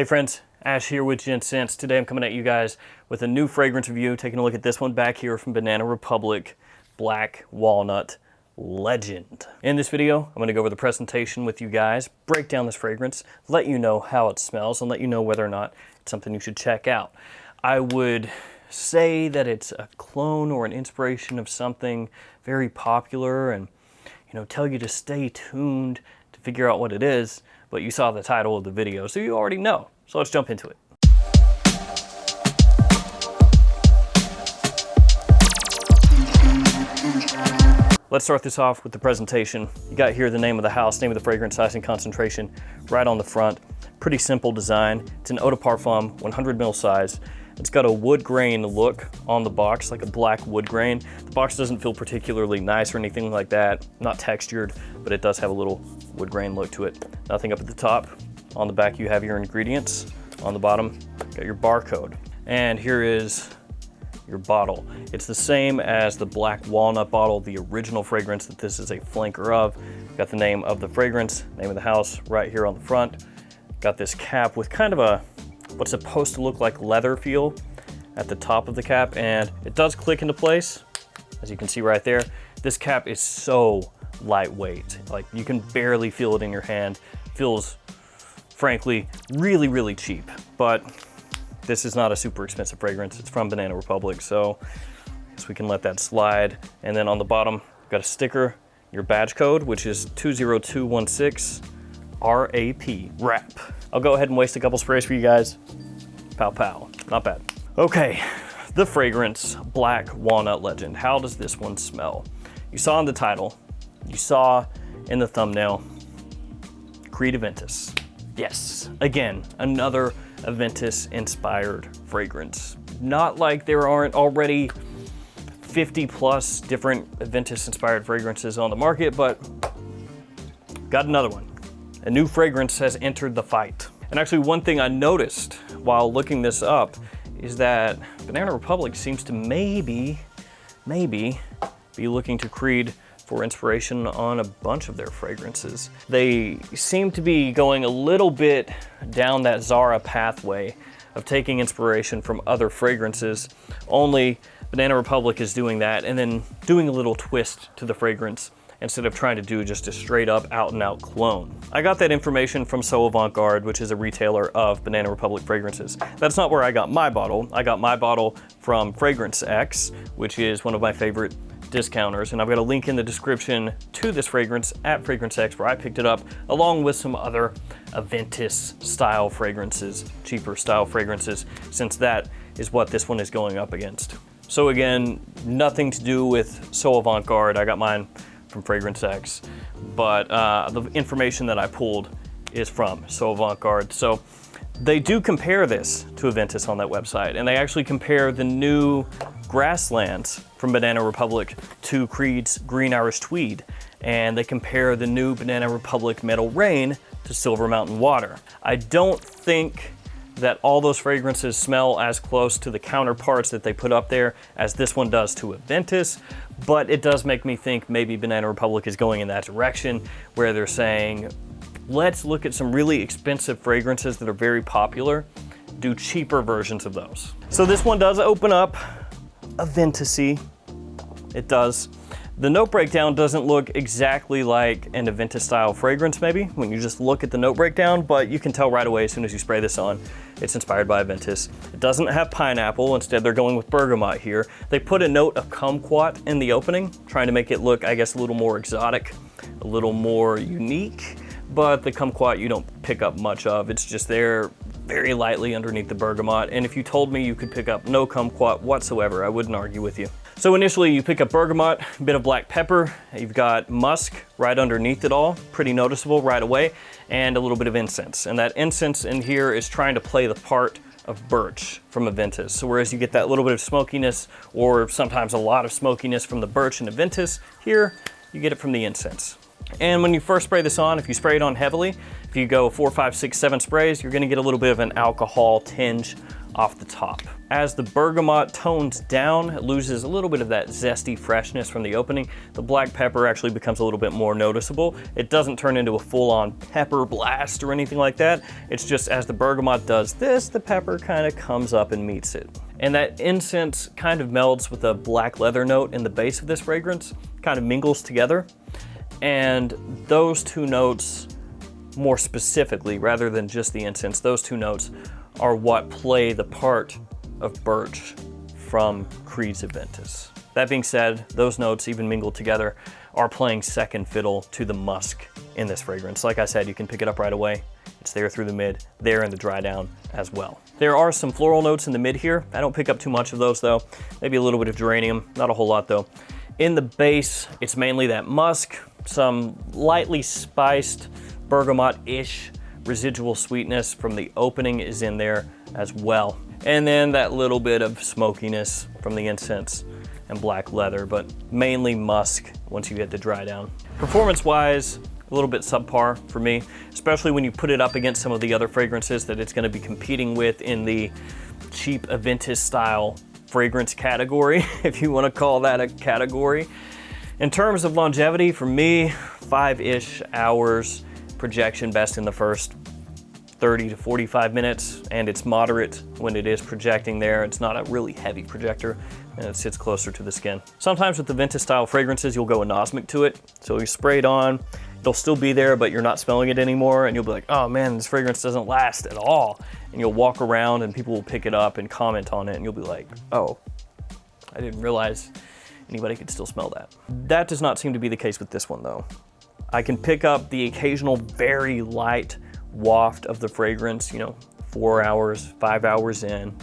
Hey friends, Ash here with Gents. Today I'm coming at you guys with a new fragrance review, taking a look at this one back here from Banana Republic, Black Walnut Legend. In this video, I'm going to go over the presentation with you guys, break down this fragrance, let you know how it smells, and let you know whether or not it's something you should check out. I would say that it's a clone or an inspiration of something very popular and, tell you to stay tuned to figure out what it is, but you saw the title of the video, so you already know. So let's jump into it. Let's start this off with the presentation. You got here the name of the house, name of the fragrance, size and concentration right on the front. Pretty simple design. It's an eau de parfum, 100 ml size. It's got a wood grain look on the box, like a black wood grain. The box doesn't feel particularly nice or anything like that, not textured, but it does have a little wood grain look to it. Nothing up at the top. On the back, you have your ingredients. On the bottom, you got your barcode. And here is your bottle. It's the same as the Black Walnut bottle, the original fragrance that this is a flanker of. Got the name of the fragrance, name of the house right here on the front. Got this cap with kind of a what's supposed to look like leather feel at the top of the cap, and it does click into place, as you can see right there. This cap is so lightweight, like you can barely feel it in your hand. Feels, frankly, really, really cheap, but this is not a super expensive fragrance. It's from Banana Republic, so I guess we can let that slide. And then on the bottom, you've got a sticker, your badge code, which is 20216 RAP. I'll go ahead and waste a couple sprays for you guys. Pow pow, not bad. Okay, the fragrance, Black Walnut Legend. How does this one smell? You saw in the title, you saw in the thumbnail, Creed Aventus. Yes, again, another Aventus inspired fragrance. Not like there aren't already 50 plus different Aventus inspired fragrances on the market, but got another one. A new fragrance has entered the fight. And actually one thing I noticed while looking this up is that Banana Republic seems to maybe be looking to Creed for inspiration on a bunch of their fragrances. They seem to be going a little bit down that Zara pathway of taking inspiration from other fragrances, only Banana Republic is doing that and then doing a little twist to the fragrance instead of trying to do just a straight up out and out clone. I got that information from So Avant-Garde, which is a retailer of Banana Republic fragrances. That's not where I got my bottle. I got my bottle from Fragrance X, which is one of my favorite discounters, and I've got a link in the description to this fragrance at Fragrance X where I picked it up, along with some other Aventus style fragrances, cheaper style fragrances, since that is what this one is going up against. So again, nothing to do with So Avant-Garde. I got mine from Fragrance X, but the information that I pulled is from So Avant-Garde. So they do compare this to Aventus on that website, and they actually compare the new Grasslands from Banana Republic to Creed's Green Irish Tweed, and they compare the new Banana Republic Meadow Rain to Silver Mountain Water. I don't think that all those fragrances smell as close to the counterparts that they put up there as this one does to Aventus, but it does make me think maybe Banana Republic is going in that direction where they're saying, let's look at some really expensive fragrances that are very popular, do cheaper versions of those. So this one does open up Aventus-y. It does. The note breakdown doesn't look exactly like an Aventus style fragrance maybe when you just look at the note breakdown, but you can tell right away as soon as you spray this on, it's inspired by Aventus. It doesn't have pineapple, instead they're going with bergamot here. They put a note of kumquat in the opening, trying to make it look, I guess, a little more exotic, a little more unique, but the kumquat you don't pick up much of. It's just there very lightly underneath the bergamot, and if you told me you could pick up no kumquat whatsoever, I wouldn't argue with you. So initially you pick up bergamot, a bit of black pepper, you've got musk right underneath it all, pretty noticeable right away, and a little bit of incense. And that incense in here is trying to play the part of birch from Aventus. So whereas you get that little bit of smokiness, or sometimes a lot of smokiness from the birch and Aventus, here you get it from the incense. And when you first spray this on, if you spray it on heavily, if you go 4, 5, 6, 7 sprays, you're gonna get a little bit of an alcohol tinge off the top. As the bergamot tones down, it loses a little bit of that zesty freshness from the opening. The black pepper actually becomes a little bit more noticeable. It doesn't turn into a full-on pepper blast or anything like that. It's just as the bergamot does this, the pepper kind of comes up and meets it. And that incense kind of melds with a black leather note in the base of this fragrance, kind of mingles together. And those two notes, more specifically, rather than just the incense, those two notes are what play the part of birch from Creed's Aventus. That being said, those notes, even mingled together, are playing second fiddle to the musk in this fragrance. Like I said, you can pick it up right away. It's there through the mid, there in the dry down as well. There are some floral notes in the mid here. I don't pick up too much of those though. Maybe a little bit of geranium, not a whole lot though. In the base, it's mainly that musk, some lightly spiced bergamot-ish residual sweetness from the opening is in there as well. And then that little bit of smokiness from the incense and black leather, but mainly musk once you hit the dry down. Performance-wise, a little bit subpar for me, especially when you put it up against some of the other fragrances that it's gonna be competing with in the cheap Aventus style fragrance category, if you wanna call that a category. In terms of longevity, for me, 5-ish hours, projection best in the first 30 to 45 minutes, and it's moderate when it is projecting there. It's not a really heavy projector, and it sits closer to the skin. Sometimes with the Aventus style fragrances, you'll go anosmic to it. So you spray it on, they'll still be there, but you're not smelling it anymore, and you'll be like, oh man, this fragrance doesn't last at all. And you'll walk around and people will pick it up and comment on it, and you'll be like, oh, I didn't realize anybody could still smell that. That does not seem to be the case with this one though. I can pick up the occasional very light waft of the fragrance, 4 hours, 5 hours in,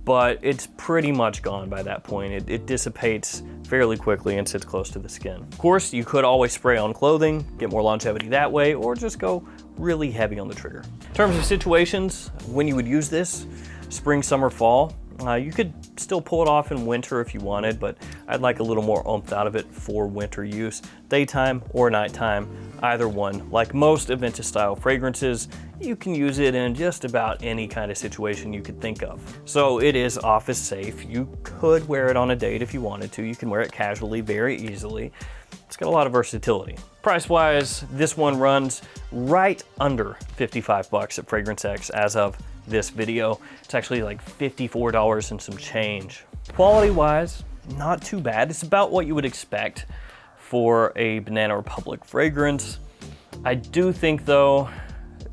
but it's pretty much gone by that point. It dissipates fairly quickly and sits close to the skin. Of course, you could always spray on clothing, get more longevity that way, or just go really heavy on the trigger. In terms of situations, when you would use this, spring, summer, fall, you could still pull it off in winter if you wanted, but I'd like a little more oomph out of it for winter use. Daytime or nighttime, either one. Like most Aventus style fragrances, you can use it in just about any kind of situation you could think of. So it is office safe. You could wear it on a date if you wanted to. You can wear it casually very easily. It's got a lot of versatility. Price-wise, this one runs right under 55 bucks at Fragrance X as of this video. It's actually like $54 and some change. Quality-wise, not too bad. It's about what you would expect for a Banana Republic fragrance. I do think though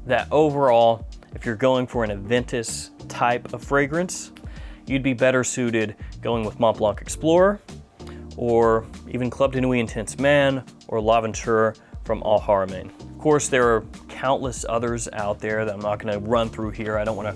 that overall, if you're going for an Aventus type of fragrance, you'd be better suited going with Mont Blanc Explorer, or even Club de Nuit Intense Man, or L'Aventure from Al Haramain. Of course, there are countless others out there that I'm not gonna run through here. I don't wanna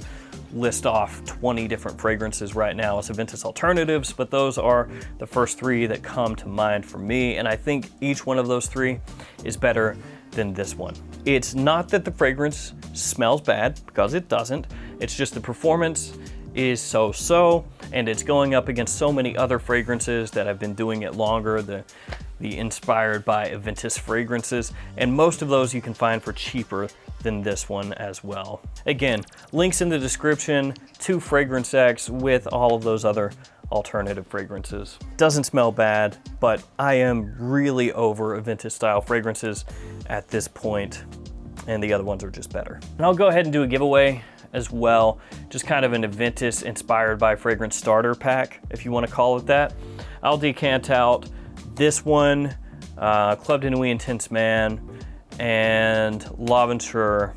list off 20 different fragrances right now as Aventus alternatives, but those are the first 3 that come to mind for me, and I think each one of those 3 is better than this one. It's not that the fragrance smells bad, because it doesn't. It's just the performance is so-so, and it's going up against so many other fragrances that have been doing it longer, the inspired by Aventus fragrances, and most of those you can find for cheaper than this one as well. Again, links in the description to Fragrance X with all of those other alternative fragrances. Doesn't smell bad, but I am really over Aventus style fragrances at this point, and the other ones are just better. And I'll go ahead and do a giveaway as well, just kind of an Aventus inspired by fragrance starter pack, if you want to call it that. I'll decant out this one, Club de Nuit Intense Man, and L'Aventure,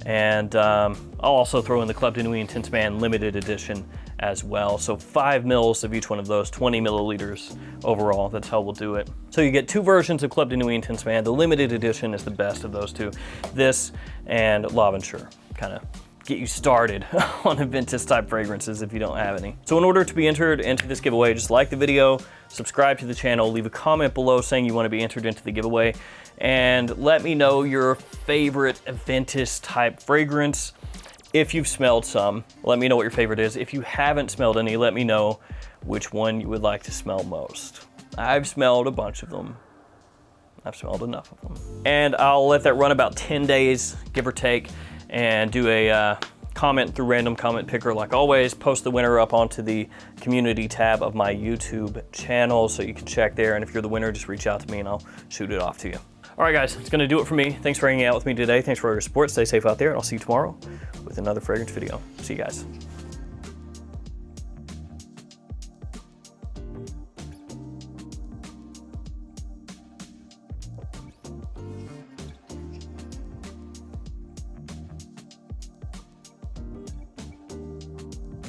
and I'll also throw in the Club de Nuit Intense Man limited edition as well. So 5 mils of each one of those, 20 milliliters overall. That's how we'll do it. So you get 2 versions of Club de Nuit Intense Man. The limited edition is the best of those 2. This and L'Aventure, kind of get you started on Aventus type fragrances if you don't have any. So in order to be entered into this giveaway, just like the video, subscribe to the channel, leave a comment below saying you want to be entered into the giveaway, and let me know your favorite Aventus type fragrance. If you've smelled some, let me know what your favorite is. If you haven't smelled any, let me know which one you would like to smell most. I've smelled a bunch of them. I've smelled enough of them. And I'll let that run about 10 days, give or take, and do a comment through random comment picker like always. Post the winner up onto the community tab of my YouTube channel so you can check there. And if you're the winner, just reach out to me and I'll shoot it off to you. All right, guys, it's gonna do it for me. Thanks for hanging out with me today. Thanks for all your support. Stay safe out there, and I'll see you tomorrow with another fragrance video. See you guys.